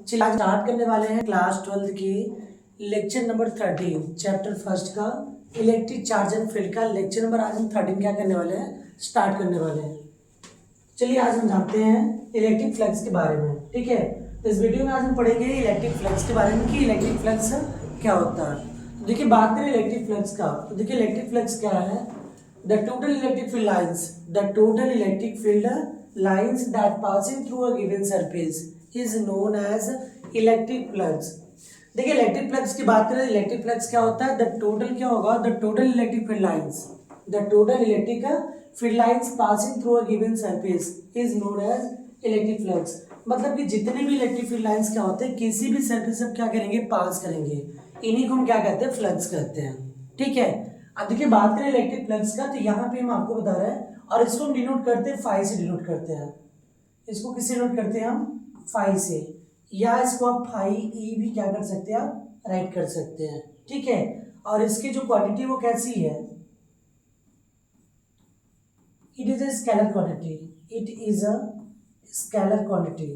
चलिए आज स्टार्ट करने वाले हैं क्लास 12 की लेक्चर नंबर 13 चैप्टर फर्स्ट का इलेक्ट्रिक चार्ज एंड फील्ड का लेक्चर नंबर आज हम 13 क्या करने वाले हैं, स्टार्ट करने वाले हैं। चलिए आज हम जानते हैं इलेक्ट्रिक फ्लक्स के बारे में। ठीक है, तो इस वीडियो में आज हम पढ़ेंगे इलेक्ट्रिक फ्लक्स के बारे में कि इलेक्ट्रिक फ्लक्स क्या होता है। तो देखिए बात करें इलेक्ट्रिक फ्लक्स का, तो देखिए इलेक्ट्रिक फ्लक्स क्या है, the total electric field lines, the total electric field lines that passing through a given surface is known as electric flux. देखिए इलेक्ट्रिक फ्लक्स की बात करें, इलेक्ट्रिक फ्लक्स क्या होता है, द टोटल क्या होगा, the total electric field lines, the total electric field lines passing through a given surface is known as electric flux. मतलब कि जितने भी इलेक्ट्रिक फील्ड लाइंस क्या होते हैं, किसी भी सरफेस से क्या करेंगे, पास करेंगे, इन्हीं को हम क्या कहते हैं, फ्लक्स कहते हैं। ठीक है, अब देखिए बात करें इलेक्ट्रिक फ्लक्स का, तो यहाँ पे हम आपको बता रहे हैं और इसको हम डिनोट करते हैं फाई से डिनोट करते हैं। इसको किससे डिनोट करते हैं हम, फाई से, या इसको आप फाई ई भी क्या कर सकते हैं, आप राइट कर सकते हैं। ठीक है, और इसकी जो क्वांटिटी वो कैसी है, it is a scalar quantity, it is a scalar quantity.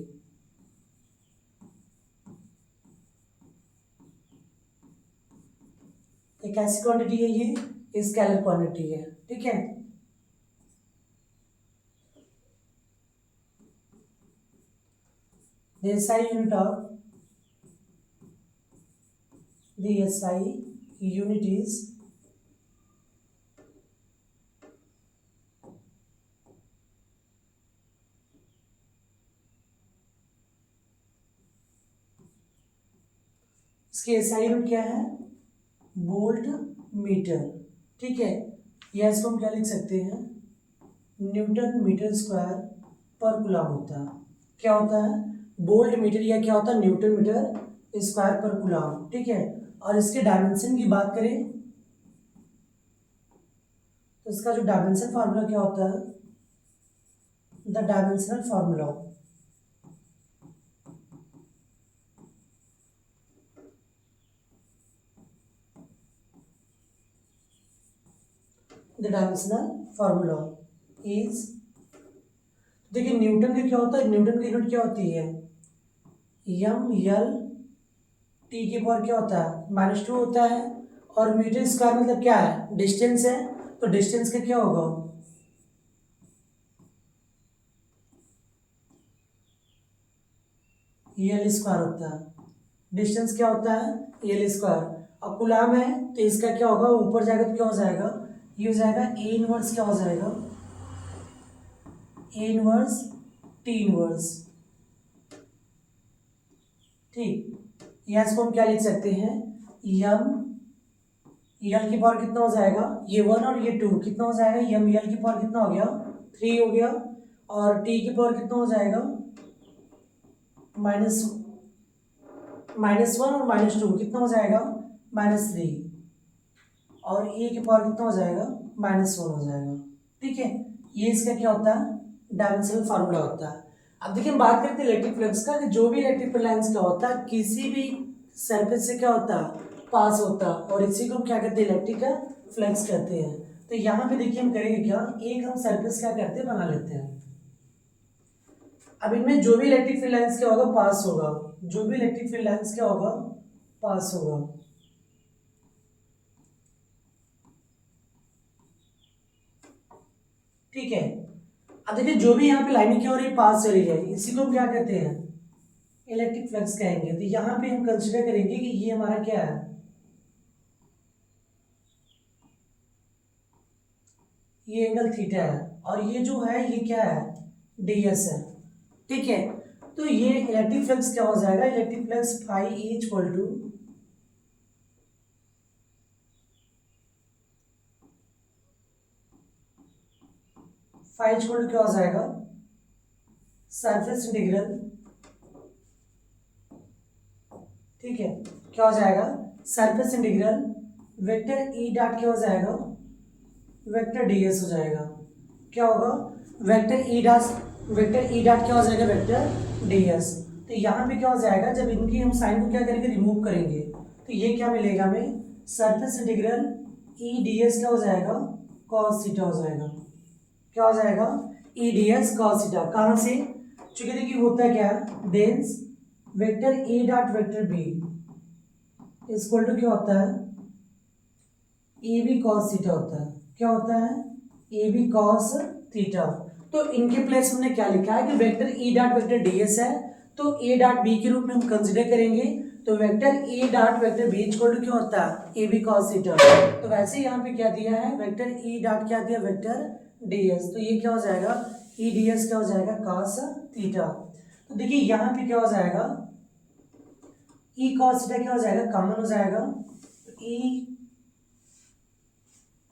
एक ऐसी क्वांटिटी है, ये स्केलर क्वांटिटी है। ठीक है, the SI unit of the SI unit is इसके SI यूनिट क्या है, वोल्ट मीटर। ठीक है, या इसको हम क्या लिख सकते हैं, न्यूटन मीटर स्क्वायर पर कूलम होता है। क्या होता है, वोल्ट मीटर, या क्या होता है, न्यूटन मीटर स्क्वायर पर कूलम। ठीक है, और इसके डायमेंशन की बात करें तो इसका जो डायमेंशन फार्मूला क्या होता है, the dimensional formula, the dimensional formula is, देखिए न्यूटन का क्या होता है, न्यूटन की यूनिट क्या होती है, एम एल टी के पावर क्या होता है, -2 होता है, और मीटर स्क्वायर मतलब क्या है, डिस्टेंस है, तो डिस्टेंस का क्या होगा, एल स्क्वायर होता है। डिस्टेंस क्या होता है, एल स्क्वायर, और कूलम है तो इसका क्या होगा, ऊपर जाएगा तो क्या हो जाएगा, ये हो जाएगा ए इनवर्स, क्या हो जाएगा, ए इनवर्स टी इनवर्स। ठीक, यहाँ इसको हम क्या लिख सकते हैं, यम यल की पावर कितना हो जाएगा, ये 1 और ये 2 कितना हो जाएगा, यम यल की पावर कितना हो गया, 3 हो गया, और टी की पावर कितना हो जाएगा, माइनस -1 और -2 कितना हो जाएगा, -3, और ए की पावर कितना हो जाएगा, -1 हो जाएगा। ठीक है, ये इसका क्या होता है, डायमेंशनल फार्मूला होता है। अब देखिए हम बात करते हैं इलेक्ट्रिक फ्लक्स का, कि जो भी इलेक्ट्रिक लाइंस का होता है, किसी भी सरफेस से क्या होता है, पास होता है, और इसी को हम क्या कहते हैं, इलेक्ट्रिक फ्लक्स कहते हैं। तो यहाँ पे देखिए हम करेंगे क्या, एक हम सरफेस क्या करते हैं, बना लेते हैं। अब इनमें जो भी इलेक्ट्रिक फील्ड लाइंस क्या होगा, पास होगा, जो भी इलेक्ट्रिक फील्ड लाइंस क्या होगा, पास होगा। ठीक है, अब देखिए जो भी यहाँ पे लाइनिंग क्या हो रही है, पास चली है, इसी को हम क्या कहते हैं, इलेक्ट्रिक फ्लक्स कहेंगे। तो यहाँ पे हम कंसिडर करेंगे कि ये हमारा क्या है, ये एंगल थीटा है, और ये जो है ये क्या है, डीएस है। ठीक है, तो ये इलेक्ट्रिक फ्लक्स क्या हो जाएगा, electric flux phi is equal to क्या हो जाएगा, सरफेस इंटीग्रल। ठीक है, क्या हो जाएगा, surface integral vector E dot क्या हो जाएगा, वेक्टर डीएस हो जाएगा। क्या होगा, वेक्टर ई डॉट क्या हो जाएगा, वेक्टर डीएस। तो यहाँ पे क्या हो जाएगा, जब इनकी हम साइन को क्या करेंगे, रिमूव करेंगे, तो ये क्या मिलेगा हमें, सरफेस इंटीग्रल ई डीएस क्या हो जाएगा, कॉस थीटा हो जाएगा। क्या हो जाएगा, E D S cos theta, कहाँ से, चूंकि देखिए होता क्या है, dense vector A dot vector B equal to क्या होता है, ए बी कॉस थीटा होता है। क्या होता है, ए बी कॉस थीटा। तो इनके प्लेस हमने क्या लिखा है कि vector A dot vector DS है, तो ए डॉट बी के रूप में हम कंसिडर करेंगे। तो vector A dot vector B equal to क्या होता है, ए बी कॉस थीटा। तो वैसे ही यहाँ पे क्या दिया है, वेक्टर ए डॉट क्या दिया, वेक्टर डीएस। तो ये क्या हो जाएगा, ई डीएस क्या हो जाएगा, कॉस थीटा। तो देखिए यहाँ पे क्या हो जाएगा, ई कॉस थीटा क्या हो जाएगा, कॉमन हो जाएगा। ई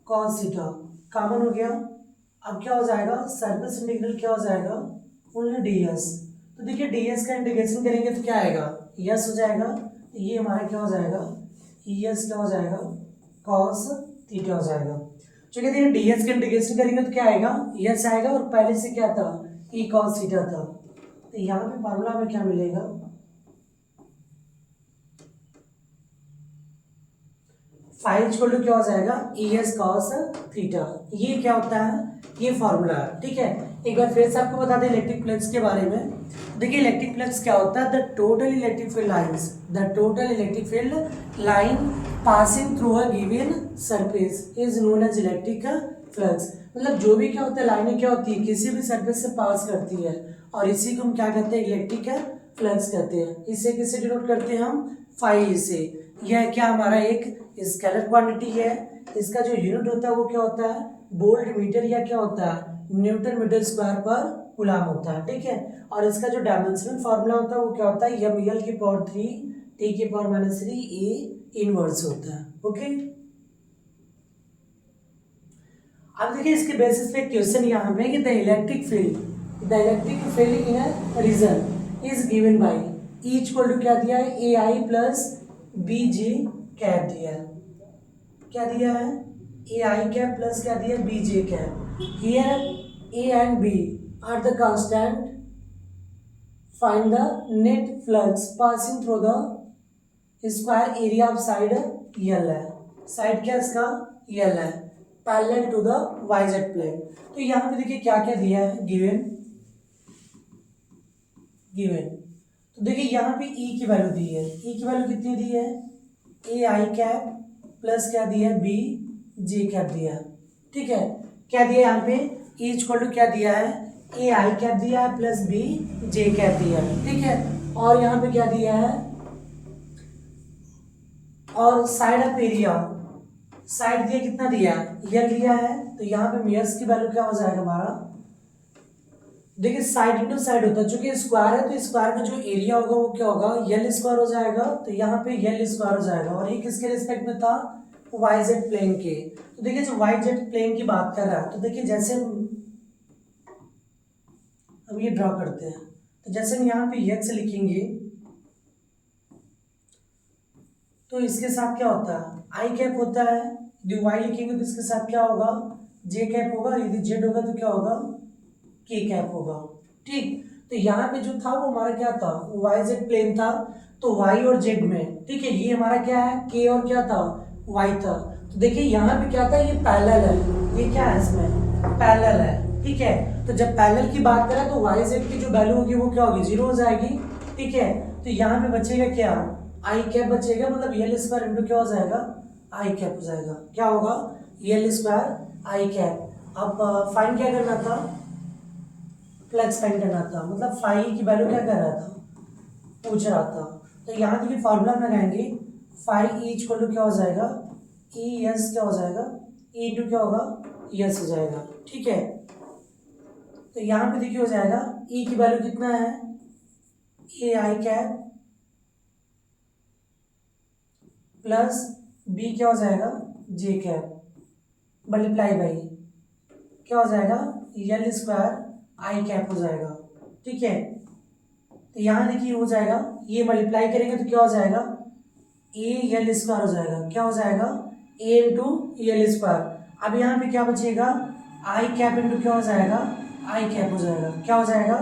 कॉस थीटा कॉमन हो गया। अब क्या हो जाएगा, सरफेस इंटीग्रल क्या हो जाएगा, ओनली डीएस। तो देखिए डीएस का इंटीग्रेशन करेंगे तो क्या आएगा, यस हो जाएगा। तो ये हमारा क्या हो जाएगा, यस क्या हो जाएगा, कॉस थीटा हो जाएगा। चलिए देखिए डीएस का इंटीग्रेशन करेंगे तो क्या आएगा, यस आएगा, और पहले से क्या था, ई कॉस थीटा था। तो यहाँ पे फॉर्मूला में क्या मिलेगा, फाइव इक्वल टू क्या हो जाएगा, ई एस कॉस थीटा। ये क्या होता है, ये फॉर्मूला है। ठीक है, एक बार फिर से आपको बता दें इलेक्ट्रिक फ्लक्स के बारे में। देखिए इलेक्ट्रिक फ्लक्स क्या होता है, the total electric field lines, the total electric field line passing through a given surface is known as electric flux. मतलब जो भी क्या होता है, लाइनें क्या होती है, किसी भी सरफेस से पास करती है, और इसी को हम क्या कहते हैं, इलेक्ट्रिक फ्लक्स कहते हैं। इसे किससे डिनोट करते हैं हम, फाई से। यह क्या हमारा एक स्केलर क्वांटिटी है। इसका जो यूनिट होता है वो क्या होता है, वोल्ट मीटर, या क्या होता है, न्यूटन मीटर स्क्वायर पर कूलम होता है। ठीक है, और इसका जो डायमेंशनल फार्मूला होता है वो क्या होता है, एम एल की पावर 3 टी की पावर -3 ए इनवर्स होता है। ओके, अब देखिए इसके बेसिस पे क्वेश्चन यहाँ पे कि the electric field in a region is given by E equal to क्या दिया है, A I plus B J cap दिया है। क्या दिया है, ए आई कैप प्लस क्या दिया है, B J cap. Here A and B are the constant, find the net flux passing through the square area of side L है। साइड क्या इसका, यल है, parallel to the YZ plane. तो यहाँ पे देखिए क्या क्या दिया है, गिवन। तो देखिए यहाँ पे ई की वैल्यू दी है, ई की वैल्यू कितनी दी है, ए आई कैप प्लस क्या दिया है, बी जे कैप दिया है। ठीक है, क्या दिया यहाँ पे, ई इक्वल टू क्या दिया है, ए आई कैप दिया है प्लस बी जे कैप दिया है। ठीक है, और यहाँ पे क्या दिया है, और साइड ऑफ एरिया, साइड दिया कितना दिया है, यल दिया है। तो यहाँ पे मियर्स की वैल्यू क्या हो जाएगा हमारा, देखिए साइड इंटू साइड होता है, चूंकि स्क्वायर है तो स्क्वायर का जो एरिया होगा वो क्या होगा, यल स्क्वायर हो जाएगा। तो यहाँ पे यल स्क्वायर हो जाएगा, और ये किसके रिस्पेक्ट में था, वाई जेड प्लेन के। तो देखिए जो वाई जेड प्लेन की बात कर रहा है, तो देखिए जैसे हम ये ड्रॉ करते हैं, तो जैसे हम यहाँ पे यक्स लिखेंगे तो इसके साथ क्या होता है, आई कैप होता है। यदि वाई लिखेंगे तो इसके साथ क्या होगा, जे कैप होगा, और यदि जेड होगा तो क्या होगा, के कैप होगा। ठीक, तो यहाँ पे जो था वो हमारा क्या था, वाई जेड प्लेन था। तो वाई और जेड में, ठीक है, ये हमारा क्या है, के और क्या था, वाई था। तो देखिए यहाँ पे क्या था, ये पैरेलल है, ये क्या है, इसमें पैरेलल है। ठीक है, तो जब पैरेलल की बात करें तो वाई जेड की जो वैल्यू होगी वो क्या होगी, 0 हो जाएगी। ठीक है, तो यहाँ पे बचेगा क्या, आई कैप बचेगा, मतलब यल स्क्वायर इंटू क्या हो जाएगा, आई कैप हो जाएगा। क्या होगा, यल स्क्वायर आई कैप। अब फाइन क्या करना था, फ्लक्स फाइन करना था, मतलब फाई की वैल्यू क्या कर रहा था, पूछ रहा था। तो यहाँ देखिए फार्मूला लगाएंगे, फाई ई इक्वल टू क्या हो जाएगा, ई एस क्या हो जाएगा, ई इंटू क्या होगा, यस हो जाएगा। ठीक है, तो यहाँ पे देखिए हो जाएगा, ई की वैल्यू कितना है, A I cap plus B क्या हो जाएगा, जे कैप, मल्टीप्लाई बाई क्या हो जाएगा, यल स्क्वायर आई कैप हो जाएगा। ठीक है, तो यहाँ देखिए हो जाएगा, ये मल्टीप्लाई करेंगे तो क्या हो जाएगा, ए यल स्क्वायर हो जाएगा। क्या हो जाएगा, ए इंटू यल स्क्वायर। अब यहाँ पे क्या बचेगा, आई कैप इंटू क्या हो जाएगा, आई कैप हो जाएगा। क्या हो जाएगा,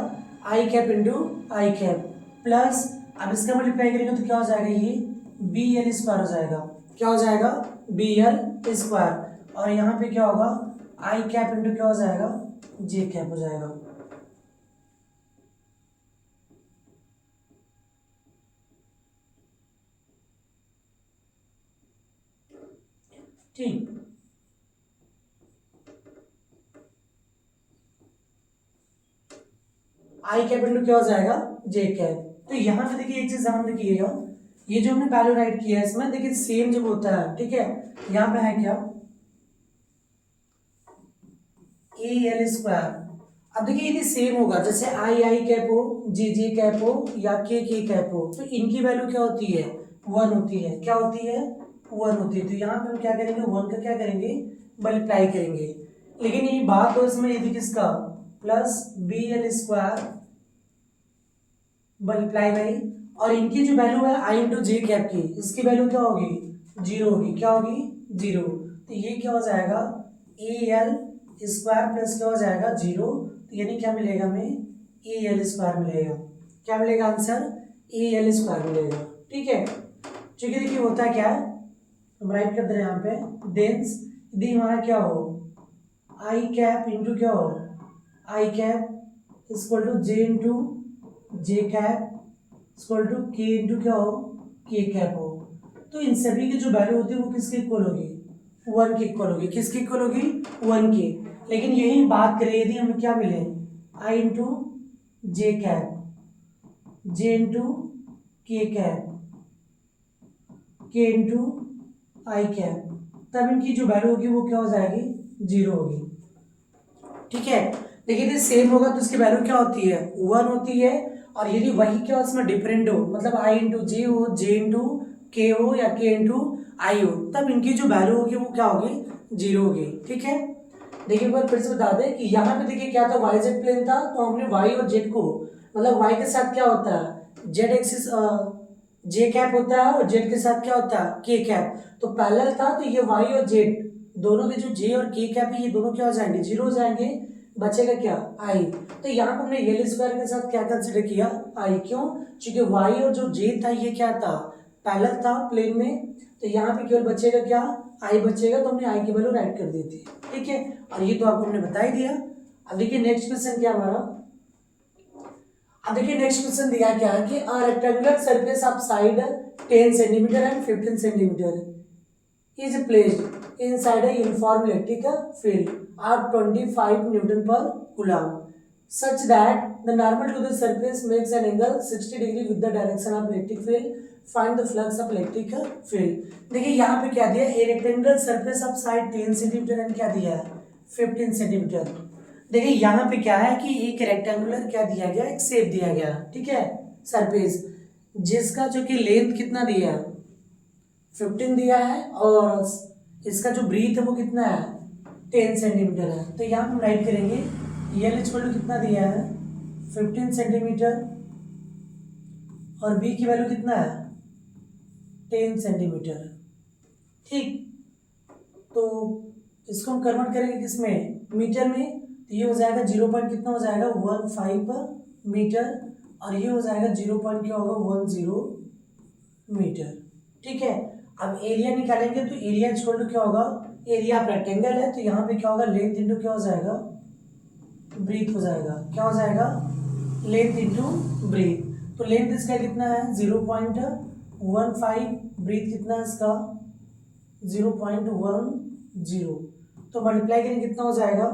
आई कैप इंटू आई कैप प्लस, अब इसका मल्टीप्लाई करेंगे तो क्या हो जाएगा, ये बी एल स्क्वायर हो जाएगा। क्या हो जाएगा, बी एल स्क्वायर, और यहाँ पे क्या होगा, आई कैप इंटू क्या हो जाएगा, जे कैप हो जाएगा। ठीक, आई कैप इंटू क्या हो जाएगा, जे कैप। तो यहाँ पे देखिए एक चीज ध्यान रखिएगा, ये जो हमने वैल्यू राइट किया है इसमें देखिए सेम जब होता है, ठीक है, यहाँ पे है क्या, ए एल स्क्वायर। अब देखिए यदि सेम होगा, जैसे आई आई कैप हो, जे कैप हो या के कैप हो, तो इनकी वैल्यू क्या होती है, वन होती है। क्या होती है, वन होती है। तो यहाँ पे हम क्या करेंगे, वन का क्या करेंगे, मल्टीप्लाई करेंगे। लेकिन यही बात हो इसमें, यदि किसका, plus B L square multiply by, और इनकी जो वैल्यू है आई इंटू जे कैप की, इसकी वैल्यू क्या होगी, जीरो होगी। क्या होगी, जीरो। तो ये क्या हो जाएगा, ए एल स्क्वायर प्लस क्या हो जाएगा, जीरो। तो यानी क्या मिलेगा हमें, ए एल स्क्वायर मिलेगा। क्या मिलेगा आंसर, ए एल स्क्वायर मिलेगा। ठीक है, क्योंकि देखिए होता क्या है, हम राइट कर दे रहे हैं यहाँ पे, देंस यदि हमारा क्या हो, आई कैप इंटू क्या हो, I cap equal to J into J cap equal to K into क्या हो, के कैप हो, तो इन सभी की जो वैल्यू होती है वो किसके इक्वल होगी, वन के इक्वल होगी। किसके इक्वल होगी, वन के। लेकिन यही बात करें यदि हमें क्या मिले, आई into J cap, J into के कैप, के इंटू आई कैप, तब इनकी जो वैल्यू होगी वो क्या हो जाएगी, जीरो होगी। ठीक है, लेकिन यदि सेम होगा तो इसकी वैल्यू क्या होती है, वन होती है। और यदि वही क्या उसमें डिफरेंट हो, मतलब आई इंटू जे हो, जे इंटू के हो या के इंटू आई हो, तब इनकी जो वैल्यू होगी वो क्या होगी, जीरो होगी। ठीक है, देखिए एक बार फिर से बता दें कि यहाँ पे देखिए क्या था, वाई जेड प्लेन था, तो हमने वाई और जेड को, मतलब वाई के साथ क्या होता है, जेड एक्सिस जे कैप होता है, और जेड के साथ क्या होता है, के कैप। तो पैरेलल था, तो ये वाई और जेड दोनों के जो जे और के कैप है, ये दोनों क्या हो जाएंगे, जीरो हो जाएंगे। बचेगा क्या, आई। तो यहाँ पर हमने एल स्क्वायर के साथ क्या कंसिडर किया, आई। क्यों, क्योंकि वाई और जो जे था ये क्या था, पैरेलल था प्लेन में। तो यहाँ पे केवल बचेगा क्या, आई बचेगा। तो हमने आई की वैल्यू राइट कर दी थी। ठीक है, और ये तो आपको हमने बता ही दिया। अब देखिए नेक्स्ट क्वेश्चन क्या हमारा, अब देखिए नेक्स्ट क्वेश्चन दिया क्या है कि a rectangular surface of side 10 centimetre and 15 centimetre is placed inside a uniform electric field of 25 Newton पर coulomb such that the normal to the surface makes an angle 60 degree with the direction of electric field. Find the flux of electric field. देखिए यहाँ पे क्या दिया है, a rectangular surface of side 10 centimetre and क्या दिया है, 15 centimetre. देखिए यहाँ पे क्या है कि एक रेक्टेंगुलर क्या दिया गया, एक शेप दिया गया, ठीक है, सरफेस, जिसका जो कि लेंथ कितना दिया है, 15 दिया है, और इसका जो ब्रीथ है वो कितना है, 10 सेंटीमीटर है। तो यहाँ हम राइट करेंगे एल इक्वल टू कितना दिया है, 15 सेंटीमीटर, और बी की वैल्यू कितना है, 10 सेंटीमीटर। ठीक, तो इसको हम कन्वर्ट करेंगे किसमें, मीटर में। तो ये हो जाएगा 0 पॉइंट कितना हो जाएगा, 15 मीटर, और ये हो जाएगा 0 पॉइंट क्या होगा, 10 मीटर। ठीक है, अब एरिया निकालेंगे, तो एरिया इक्वल टू क्या होगा, एरिया ऑफ रेक्टेंगल है, तो यहाँ पे क्या होगा, लेंथ इंटू क्या हो जाएगा, ब्रीथ हो जाएगा। क्या हो जाएगा, लेंथ इंटू ब्रीथ। तो लेंथ इसका कितना है, 0.15, ब्रीथ कितना है इसका, 0.10। तो मल्टीप्लाई करेंगे कितना हो जाएगा,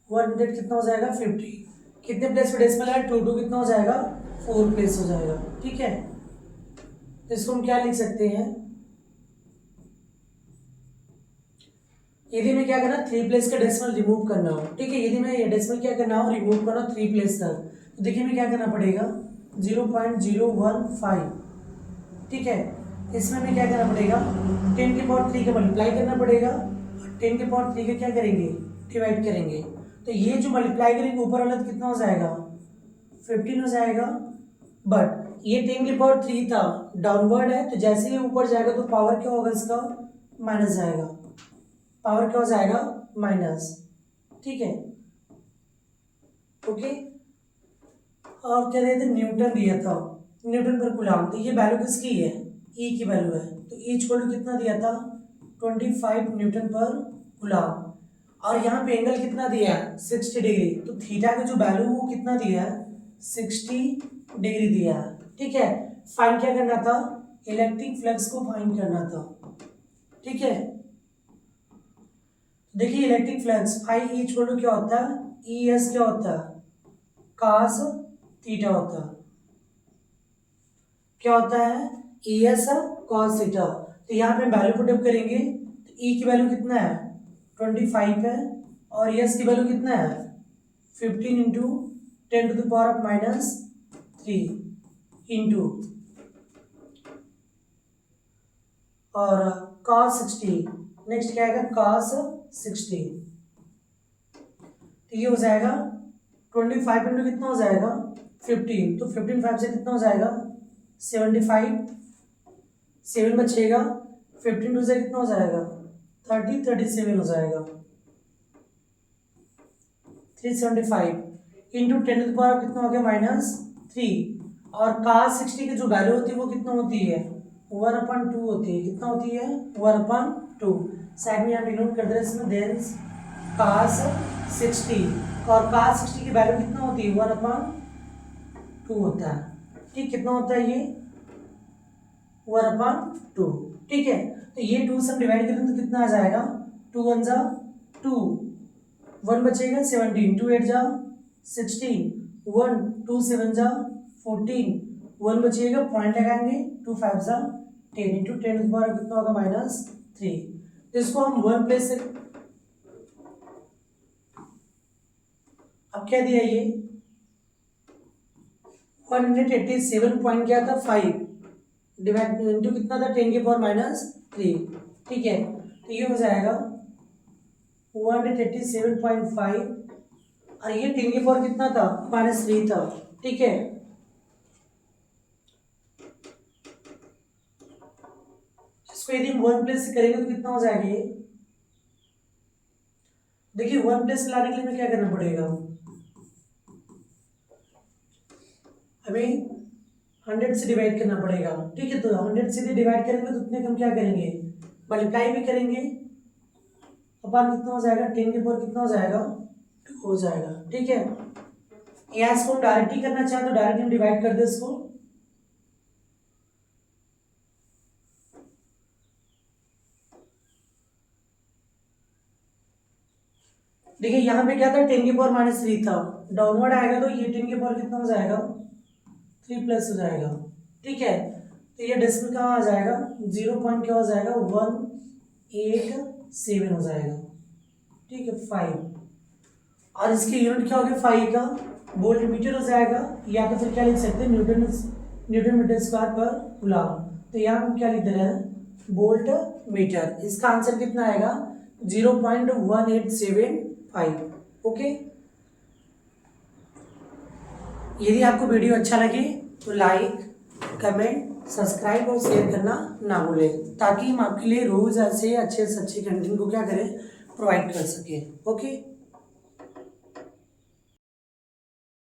100 कितना हो जाएगा, 50। कितने प्लेस पे डेसिमल है, 2 कितना हो जाएगा, 4 प्लेस हो जाएगा। ठीक है, तो इसको हम क्या लिख सकते हैं, यदि मैं क्या करना, 3 प्लेस का डेसिमल रिमूव करना हो, ठीक है, यदि मैं ये डेसिमल क्या करना हो, रिमूव करना 3 प्लेस तक, तो देखिए मैं क्या करना पड़ेगा, 0.015। ठीक है, इसमें मैं क्या करना पड़ेगा, 10 के पावर 3 का मल्टीप्लाई करना पड़ेगा, 10 के पावर 3 का क्या करेंगे, डिवाइड करेंगे। तो ये जो मल्टीप्लाई करेंगे ऊपर वाला तो कितना हो जाएगा, 15 हो जाएगा। बट ये 10 के पावर 3 था, डाउनवर्ड है, तो जैसे ही ऊपर जाएगा तो पावर क्या होगा इसका, माइनस जाएगा, पावर क्या हो जाएगा, माइनस। ठीक है, ओके। और क्या देते, न्यूटन दिया था, न्यूटन पर कूलम। तो ये वैल्यू किसकी है, ई की वैल्यू है। तो ई इक्वल टू कितना दिया था, 25 न्यूटन पर कूलम। और यहाँ पे एंगल कितना दिया है, 60 डिग्री। तो थीटा का जो वैल्यू वो कितना दिया है, 60 डिग्री दिया है। ठीक है, फाइंड क्या करना था, इलेक्ट्रिक फ्लक्स को फाइंड करना था, ठीक है। देखिए इलेक्ट्रिक फ्लक्स फाई ई छोड़ो क्या होता है, ई एस क्या होता है, कास थीटा होता है, क्या होता है, ई एस कॉस थीटा। तो यहाँ पे वैल्यू पुट अप करेंगे तो ई की वैल्यू कितना है 25 है और एस की वैल्यू कितना है 15 इंटू 10⁻³ इंटू और cos 60, नेक्स्ट क्या आएगा cos 60। तो ये हो जाएगा 25 इंटू कितना हो जाएगा 15, तो 15 5 से कितना हो जाएगा 75, 7 बचेगा, 15 2 से कितना हो जाएगा 30, 37 हो जाएगा, 375 इंटू 10⁻³ कितना हो गया -3, और cos 60 की जो वैल्यू होती है वो कितना होती है 1/2 होती है, कितना होती है 1/2। साइड में यहाँ पे नोट कर दे इसमें देन cos 60, और cos 60 की वैल्यू कितना होती है 1/2 होता है, ठीक, कितना होता है ये 1/2, ठीक है। तो ये 2 से हम डिवाइड करें तो कितना आ जाएगा 2 1 जा 2, 1 बचेगा 17, 2 8 जा 16, 1 2 7 जा 14, 1 बचेगा पॉइंट लगाएंगे 2 5 जा 10 इंटू 10⁻³ कितना होगा -3। तो इसको हम 1 प्लेस से अब क्या दिया ये 187 पॉइंट क्या था 5 डिवाइड इंटू कितना था 10⁻³ ठीक है। तो ये हो जाएगा 187.5 और ये 10⁻³ कितना था -3 था, ठीक है। इसको यदि हम 1 प्लेस से करेंगे तो कितना हो जाएगा ये, देखिए 1 प्लेस लाने के लिए हमें क्या करना पड़ेगा, हमें 100 से डिवाइड करना पड़ेगा, ठीक है। तो 100 से डिवाइड करेंगे तो उतने हम क्या करेंगे मल्टीप्लाई भी करेंगे, अपन कितना हो जाएगा 10⁻³ कितना हो जाएगा 2 हो जाएगा, ठीक है। यहाँ इसको डायरेक्ट ही करना चाहे तो डायरेक्ट हम डिवाइड कर दे इसको, देखिए यहाँ पे क्या था 10⁻³ था, डाउनवर्ड आएगा तो ये 10⁻³ कितना हो जाएगा 3 प्लस हो जाएगा, ठीक है। तो ये डेसिमल कहाँ आ जाएगा 0 पॉइंट क्या हो जाएगा 187 हो जाएगा, ठीक है 5, और इसकी यूनिट क्या होगी 5 का वोल्ट मीटर हो जाएगा, या तो फिर क्या लिख सकते हैं न्यूटन मीटर स्क्वायर पर कूलम। तो यहाँ हम क्या लिख दे रहे हैं वोल्ट मीटर, इसका आंसर कितना आएगा 0.1875, ओके। यदि आपको वीडियो अच्छा लगे तो लाइक कमेंट सब्सक्राइब और शेयर करना ना भूलें, ताकि हम आपके लिए रोज ऐसे अच्छे से अच्छे कंटेंट को क्या करें प्रोवाइड कर सकें, ओके।